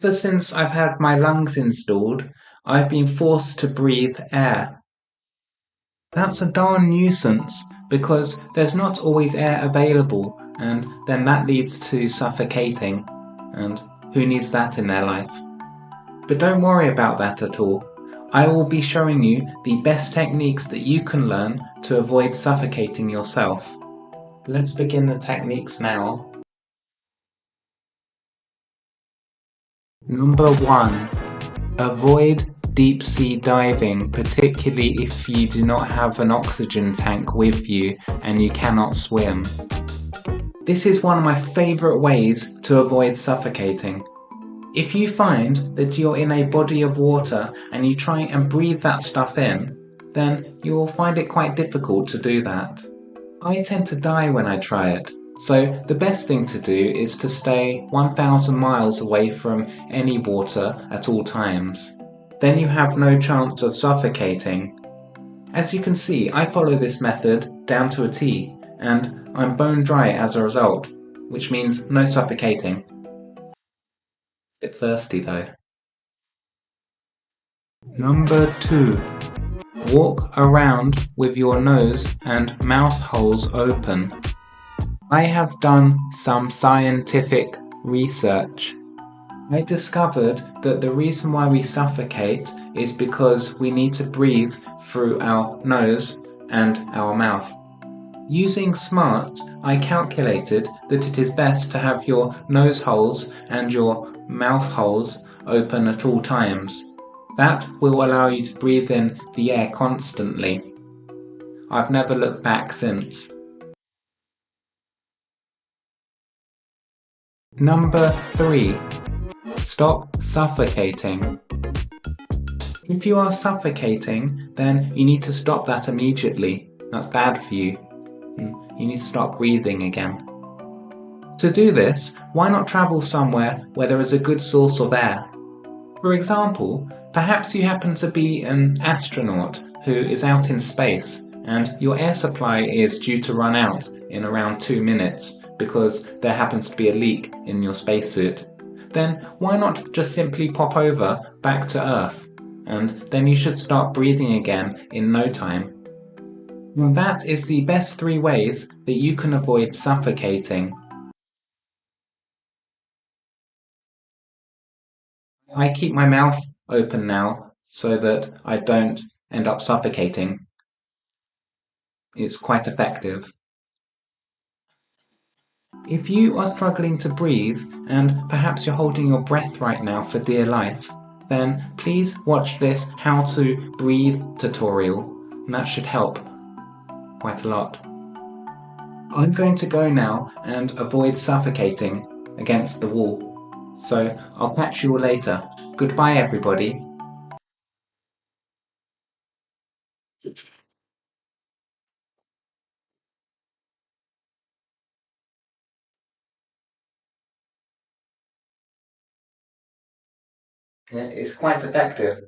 Ever since I've had my lungs installed, I've been forced to breathe air. That's a darn nuisance because there's not always air available, and then that leads to suffocating. And who needs that in their life? But don't worry about that at all. I will be showing you the best techniques that you can learn to avoid suffocating yourself. Let's begin the techniques now. Number 1. Avoid deep sea diving, particularly if you do not have an oxygen tank with you and you cannot swim. This is one of my favourite ways to avoid suffocating. If you find that you're in a body of water and you try and breathe that stuff in, then you will find it quite difficult to do that. I tend to die when I try it, so the best thing to do is to stay 1,000 miles away from any water at all times. Then you have no chance of suffocating. As you can see, I follow this method down to a T, and I'm bone dry as a result, which means no suffocating. Bit thirsty though. Number 2. Walk around with your nose and mouth holes open. I have done some scientific research. I discovered that the reason why we suffocate is because we need to breathe through our nose and our mouth. Using SMART, I calculated that it is best to have your nose holes and your mouth holes open at all times. That will allow you to breathe in the air constantly. I've never looked back since. Number 3. Stop suffocating. If you are suffocating, then you need to stop that immediately. That's bad for you. You need to start breathing again. To do this, why not travel somewhere where there is a good source of air? For example, perhaps you happen to be an astronaut who is out in space and your air supply is due to run out in around 2 minutes because there happens to be a leak in your spacesuit. Then why not just simply pop over back to Earth, and then you should start breathing again in no time. Well, that is the best 3 ways that you can avoid suffocating. I keep my mouth open now so that I don't end up suffocating. It's quite effective. If you are struggling to breathe and perhaps you're holding your breath right now for dear life, then please watch this how to breathe tutorial, and that should help quite a lot. I'm going to go now and avoid suffocating against the wall. So I'll catch you all later. Goodbye, everybody. It's quite effective.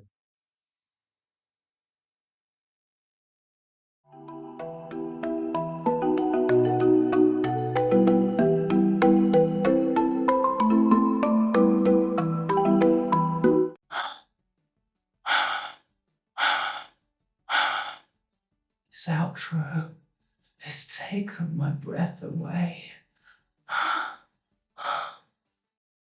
This outro has taken my breath away.